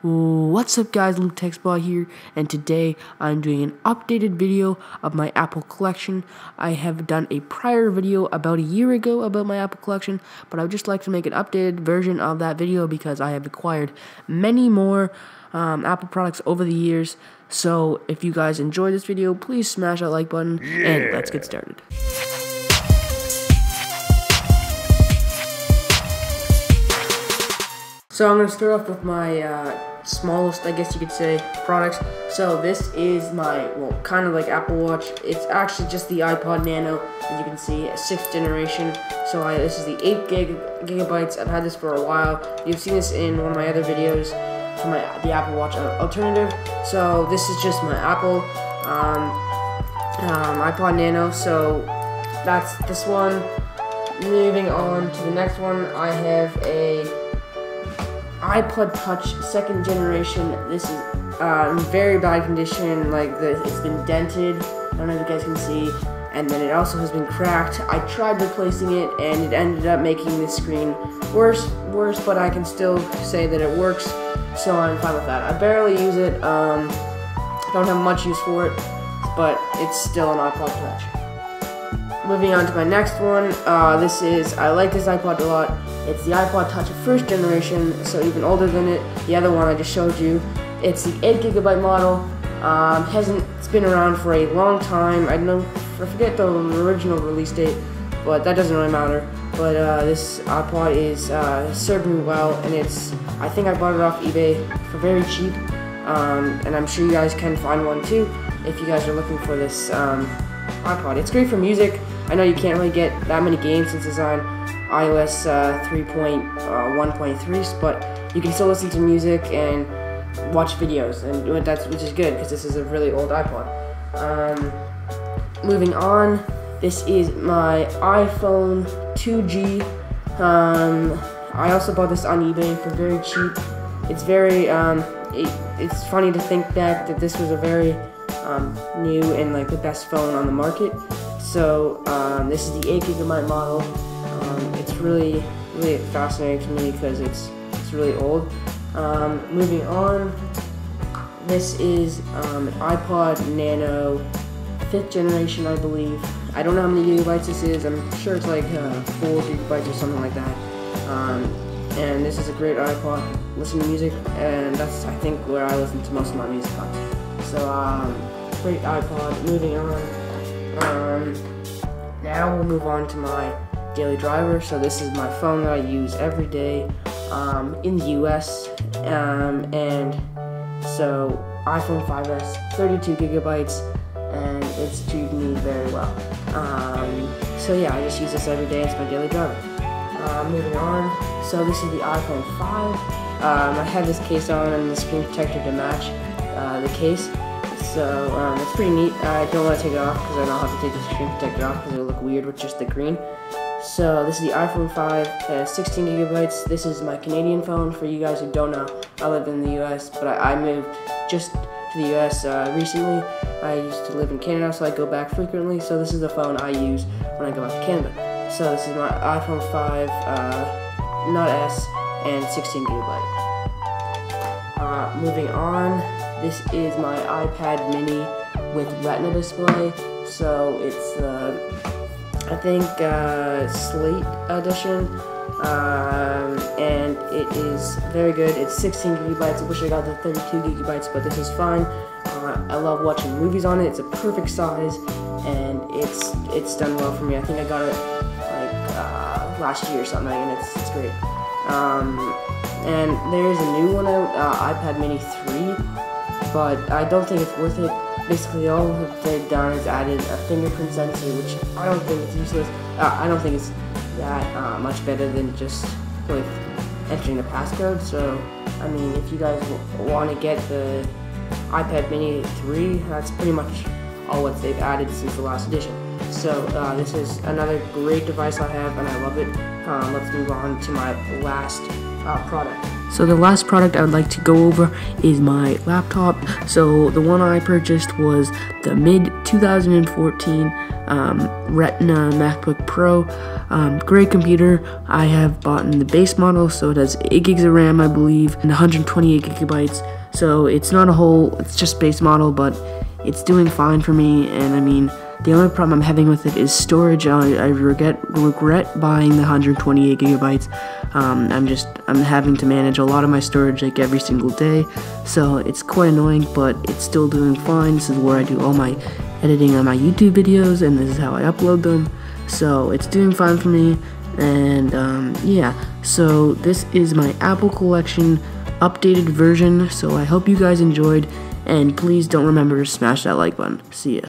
What's up guys, Luke TechSpot here, and today I'm doing an updated video of my Apple collection. I have done a prior video about a year ago about my Apple collection, but I would just like to make an updated version of that video because I have acquired many more Apple products over the years. So if you guys enjoyed this video, please smash that like button, and let's get started. So I'm going to start off with my smallest, I guess you could say, products. So this is my, well, kind of like Apple Watch. It's actually just the iPod Nano, as you can see, 6th generation. So this is the 8 gigabytes. I've had this for a while. You've seen this in one of my other videos for the Apple Watch alternative. So this is just my Apple iPod Nano. So that's this one. Moving on to the next one, I have a iPod Touch 2nd generation. This is in very bad condition. Like it's been dented. I don't know if you guys can see. And then it also has been cracked. I tried replacing it, and it ended up making the screen worse. But I can still say that it works, so I'm fine with that. I barely use it. Don't have much use for it, but it's still an iPod Touch. Moving on to my next one. I like this iPod a lot. It's the iPod Touch 1st generation, so even older than it. The other one I just showed you. It's the 8 gigabyte model. It's been around for a long time. I forget the original release date, but that doesn't really matter. But this iPod is served me well, and I think I bought it off eBay for very cheap. And I'm sure you guys can find one too if you guys are looking for this iPod. It's great for music. I know you can't really get that many games since it's on iOS 3.1.3, but you can still listen to music and watch videos, and which is good because this is a really old iPod. Moving on, this is my iPhone 2G. I also bought this on eBay for very cheap. It's very it's funny to think back that this was a very new and like the best phone on the market. So this is the 8 gigabyte model. It's really fascinating to me because it's really old. Moving on, this is an iPod Nano 5th generation, I believe. I don't know how many gigabytes this is. I'm sure it's like 4 gigabytes or something like that. And this is a great iPod. Listen to music, and that's I think where I listen to most of my music on. So great iPod. Moving on. Now we'll move on to my daily driver. So this is my phone that I use every day in the US, and so iPhone 5S, 32 gigabytes, and it's treated me very well. So yeah, I just use this every day. It's my daily driver. Moving on, so this is the iPhone 5. I have this case on and the screen protector to match the case. So it's pretty neat. I don't want to take it off because I don't have to take the screen protector off because it will look weird with just the green. So this is the iPhone 5, 16 gigabytes. This is my Canadian phone. For you guys who don't know, I live in the US, but I moved just to the US recently. I used to live in Canada, so I go back frequently. So this is the phone I use when I go back to Canada. So this is my iPhone 5, not S, and 16 gigabyte. Moving on, this is my iPad mini with Retina display. So it's I think Slate edition, and it is very good. It's 16 gigabytes. I wish I got the 32 gigabytes, but this is fine. I love watching movies on it. It's a perfect size, and it's done well for me. I think I got it like last year or something, and it's great. And there's a new one out, iPad mini 3, but I don't think it's worth it. Basically, all they've done is added a fingerprint sensor, which I don't think it's useless. I don't think it's that much better than just like entering the passcode. So, I mean, if you guys want to get the iPad mini 3, that's pretty much all what they've added since the last edition. So this is another great device I have, and I love it. Let's move on to my last product. So the last product I would like to go over is my laptop. So the one I purchased was the mid 2014 Retina MacBook Pro. Great computer. I have bought in the base model, so it has 8 gigs of RAM, I believe, and 128 gigabytes. So it's not a whole, it's just base model, but it's doing fine for me. And I mean, the only problem I'm having with it is storage. I regret buying the 128 gigabytes. I'm having to manage a lot of my storage like every single day, so it's quite annoying, but it's still doing fine. This is where I do all my editing on my YouTube videos, and this is how I upload them, so it's doing fine for me. And yeah, so this is my Apple collection updated version, so I hope you guys enjoyed, and please don't remember to smash that like button. See ya.